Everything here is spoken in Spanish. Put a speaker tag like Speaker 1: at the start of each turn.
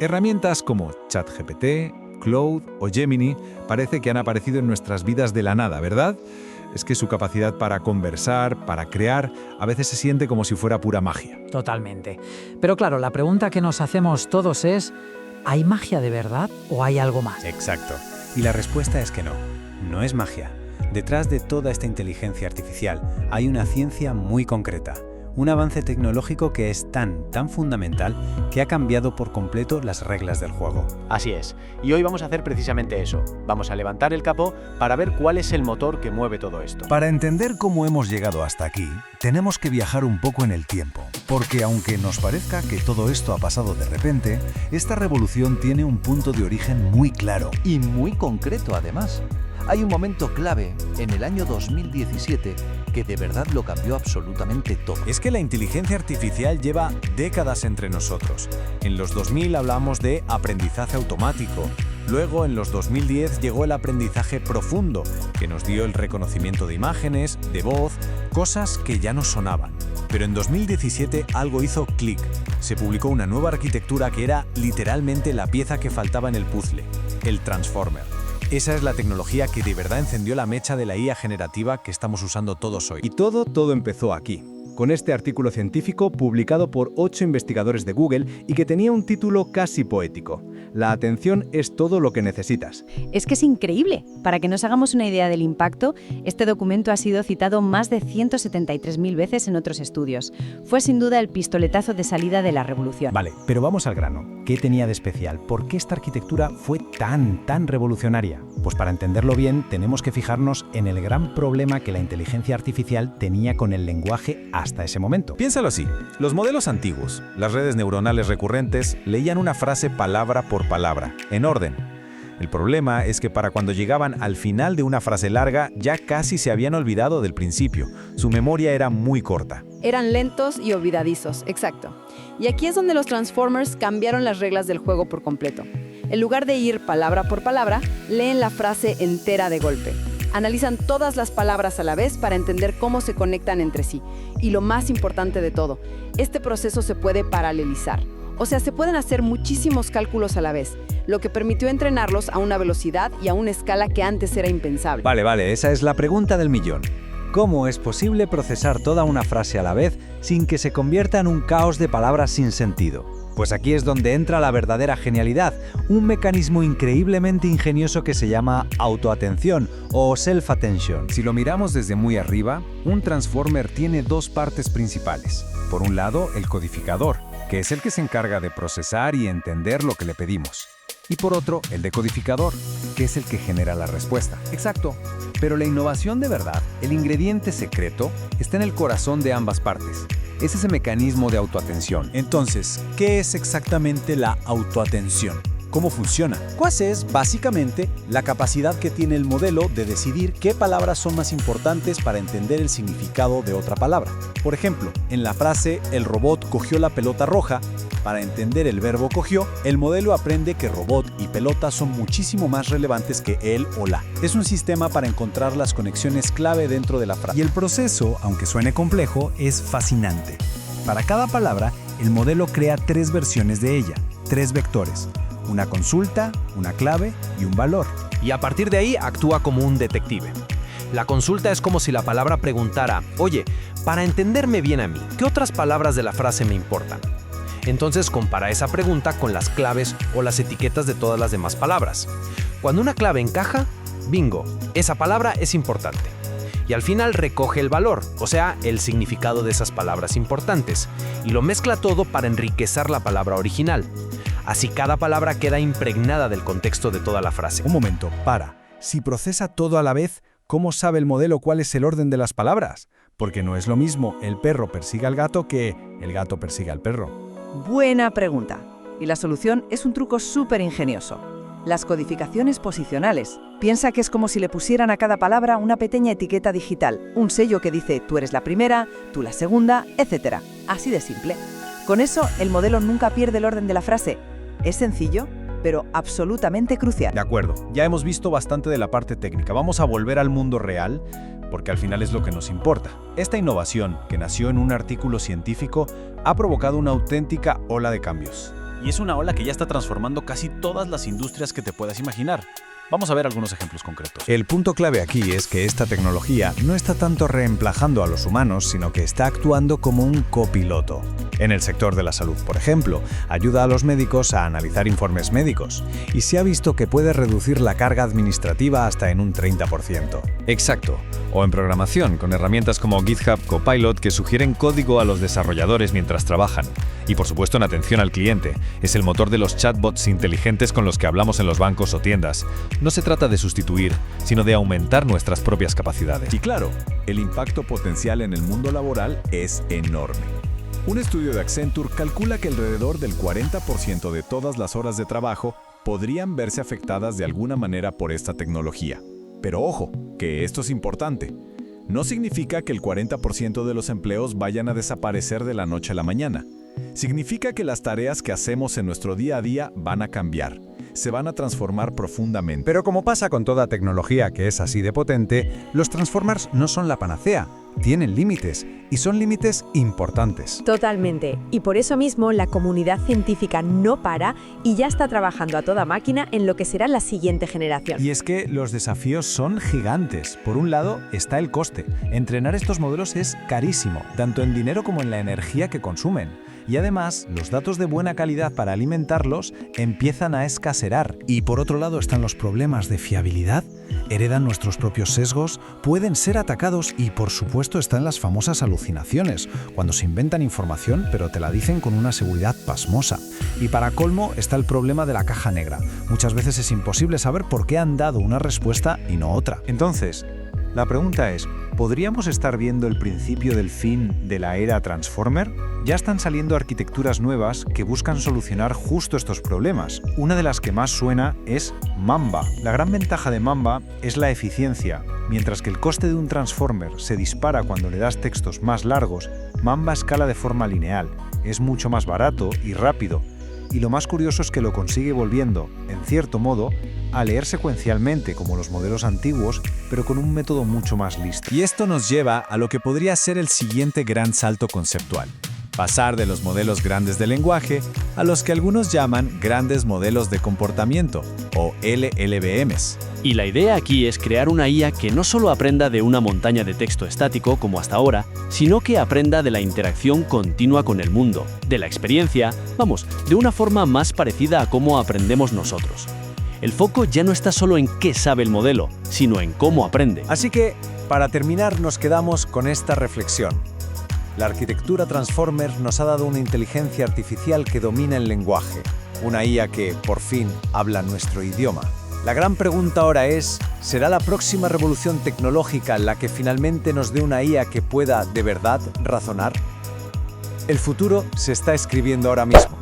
Speaker 1: Herramientas como ChatGPT, Claude o Gemini parece que han aparecido en nuestras vidas de la nada, ¿verdad? Es que su capacidad para conversar, para crear, a veces se siente como si fuera pura magia.
Speaker 2: Totalmente. Pero claro, la pregunta que nos hacemos todos es, ¿hay magia de verdad o hay algo más?
Speaker 3: Exacto. Y la respuesta es que no. No es magia. Detrás de toda esta inteligencia artificial hay una ciencia muy concreta. Un avance tecnológico que es tan fundamental que ha cambiado por completo las reglas del juego.
Speaker 4: Así es, y hoy vamos a hacer precisamente eso. Vamos a levantar el capó para ver cuál es el motor que mueve todo esto.
Speaker 5: Para entender cómo hemos llegado hasta aquí, tenemos que viajar un poco en el tiempo. Porque aunque nos parezca que todo esto ha pasado de repente, esta revolución tiene un punto de origen muy claro.
Speaker 6: Y muy concreto además. Hay un momento clave en el año 2017 que de verdad lo cambió absolutamente todo.
Speaker 3: Es que la inteligencia artificial lleva décadas entre nosotros. En los 2000 hablamos de aprendizaje automático. Luego, en los 2010, llegó el aprendizaje profundo, que nos dio el reconocimiento de imágenes, de voz, cosas que ya no sonaban. Pero en 2017 algo hizo clic. Se publicó una nueva arquitectura que era literalmente la pieza que faltaba en el puzzle, el Transformer. Esa es la tecnología que de verdad encendió la mecha de la IA generativa que estamos usando todos hoy.
Speaker 1: Y todo empezó aquí, con este artículo científico publicado por 8 investigadores de Google y que tenía un título casi poético. La atención es todo lo que necesitas.
Speaker 7: Es que es increíble. Para que nos hagamos una idea del impacto, este documento ha sido citado más de 173.000 veces en otros estudios. Fue sin duda el pistoletazo de salida de la revolución.
Speaker 3: Vale, pero vamos al grano. ¿Qué tenía de especial? ¿Por qué esta arquitectura fue tan revolucionaria? Pues para entenderlo bien, tenemos que fijarnos en el gran problema que la inteligencia artificial tenía con el lenguaje hasta ese momento.
Speaker 1: Piénsalo así, los modelos antiguos, las redes neuronales recurrentes, leían una frase palabra por palabra, en orden. El problema es que para cuando llegaban al final de una frase larga, ya casi se habían olvidado del principio. Su memoria era muy corta.
Speaker 8: Eran lentos y olvidadizos, exacto. Y aquí es donde los Transformers cambiaron las reglas del juego por completo. En lugar de ir palabra por palabra, leen la frase entera de golpe. Analizan todas las palabras a la vez para entender cómo se conectan entre sí. Y lo más importante de todo, este proceso se puede paralelizar. O sea, se pueden hacer muchísimos cálculos a la vez, lo que permitió entrenarlos a una velocidad y a una escala que antes era impensable.
Speaker 5: Vale, esa es la pregunta del millón. ¿Cómo es posible procesar toda una frase a la vez sin que se convierta en un caos de palabras sin sentido? Pues aquí es donde entra la verdadera genialidad, un mecanismo increíblemente ingenioso que se llama autoatención o self-attention.
Speaker 1: Si lo miramos desde muy arriba, un Transformer tiene dos partes principales. Por un lado, el codificador, que es el que se encarga de procesar y entender lo que le pedimos. Y por otro, el decodificador, que es el que genera la respuesta. Exacto. Pero la innovación de verdad, el ingrediente secreto, está en el corazón de ambas partes. Es ese mecanismo de autoatención.
Speaker 3: Entonces, ¿qué es exactamente la autoatención? ¿Cómo funciona? Pues es, básicamente, la capacidad que tiene el modelo de decidir qué palabras son más importantes para entender el significado de otra palabra. Por ejemplo, en la frase «el robot cogió la pelota roja», para entender el verbo cogió, el modelo aprende que robot y pelota son muchísimo más relevantes que él o la. Es un sistema para encontrar las conexiones clave dentro de la frase.
Speaker 5: Y el proceso, aunque suene complejo, es fascinante. Para cada palabra, el modelo crea 3 versiones de ella, 3 vectores. Una consulta, una clave y un valor.
Speaker 9: Y a partir de ahí actúa como un detective. La consulta es como si la palabra preguntara, oye, para entenderme bien a mí, ¿qué otras palabras de la frase me importan? Entonces compara esa pregunta con las claves o las etiquetas de todas las demás palabras. Cuando una clave encaja, bingo, esa palabra es importante. Y al final recoge el valor, o sea, el significado de esas palabras importantes, y lo mezcla todo para enriquecer la palabra original. Así cada palabra queda impregnada del contexto de toda la frase.
Speaker 1: Un momento, para. Si procesa todo a la vez, ¿cómo sabe el modelo cuál es el orden de las palabras? Porque no es lo mismo el perro persiga al gato que el gato persiga al perro.
Speaker 10: Buena pregunta. Y la solución es un truco súper ingenioso. Las codificaciones posicionales. Piensa que es como si le pusieran a cada palabra una pequeña etiqueta digital, un sello que dice tú eres la primera, tú la segunda, etc. Así de simple. Con eso, el modelo nunca pierde el orden de la frase. Es sencillo, pero absolutamente crucial.
Speaker 1: De acuerdo, ya hemos visto bastante de la parte técnica. Vamos a volver al mundo real, porque al final es lo que nos importa. Esta innovación, que nació en un artículo científico, ha provocado una auténtica ola de cambios.
Speaker 3: y es una ola que ya está transformando casi todas las industrias que te puedas imaginar. Vamos a ver algunos ejemplos concretos.
Speaker 5: El punto clave aquí es que esta tecnología no está tanto reemplazando a los humanos, sino que está actuando como un copiloto. En el sector de la salud, por ejemplo, ayuda a los médicos a analizar informes médicos, y se ha visto que puede reducir la carga administrativa hasta en un 30%.
Speaker 1: Exacto. O en programación, con herramientas como GitHub Copilot que sugieren código a los desarrolladores mientras trabajan. Y por supuesto en atención al cliente, es el motor de los chatbots inteligentes con los que hablamos en los bancos o tiendas. No se trata de sustituir, sino de aumentar nuestras propias capacidades.
Speaker 11: Y claro, el impacto potencial en el mundo laboral es enorme. Un estudio de Accenture calcula que alrededor del 40% de todas las horas de trabajo podrían verse afectadas de alguna manera por esta tecnología. Pero ojo, que esto es importante. No significa que el 40% de los empleos vayan a desaparecer de la noche a la mañana. Significa que las tareas que hacemos en nuestro día a día van a cambiar, se van a transformar profundamente.
Speaker 5: Pero como pasa con toda tecnología que es así de potente, los Transformers no son la panacea. Tienen límites, y son límites importantes.
Speaker 12: Totalmente. Y por eso mismo la comunidad científica no para y ya está trabajando a toda máquina en lo que será la siguiente generación.
Speaker 5: Y es que los desafíos son gigantes. Por un lado está el coste. Entrenar estos modelos es carísimo, tanto en dinero como en la energía que consumen. Y además, los datos de buena calidad para alimentarlos empiezan a escasear. Y por otro lado están los problemas de fiabilidad. Heredan nuestros propios sesgos, pueden ser atacados y por supuesto están las famosas alucinaciones, cuando se inventan información pero te la dicen con una seguridad pasmosa. Y para colmo está el problema de la caja negra. Muchas veces es imposible saber por qué han dado una respuesta y no otra. Entonces, la pregunta es, ¿podríamos estar viendo el principio del fin de la era Transformer? Ya están saliendo arquitecturas nuevas que buscan solucionar justo estos problemas. Una de las que más suena es Mamba. La gran ventaja de Mamba es la eficiencia. Mientras que el coste de un Transformer se dispara cuando le das textos más largos, Mamba escala de forma lineal. Es mucho más barato y rápido. Y lo más curioso es que lo consigue volviendo, en cierto modo, a leer secuencialmente como los modelos antiguos, pero con un método mucho más listo.
Speaker 3: Y esto nos lleva a lo que podría ser el siguiente gran salto conceptual. Pasar de los modelos grandes de lenguaje a los que algunos llaman grandes modelos de comportamiento, o LLVMs.
Speaker 13: Y la idea aquí es crear una IA que no solo aprenda de una montaña de texto estático como hasta ahora, sino que aprenda de la interacción continua con el mundo, de la experiencia, de una forma más parecida a cómo aprendemos nosotros. El foco ya no está solo en qué sabe el modelo, sino en cómo aprende.
Speaker 5: Así que, para terminar, nos quedamos con esta reflexión. La arquitectura Transformer nos ha dado una inteligencia artificial que domina el lenguaje, una IA que, por fin, habla nuestro idioma. La gran pregunta ahora es, ¿será la próxima revolución tecnológica la que finalmente nos dé una IA que pueda, de verdad, razonar? El futuro se está escribiendo ahora mismo.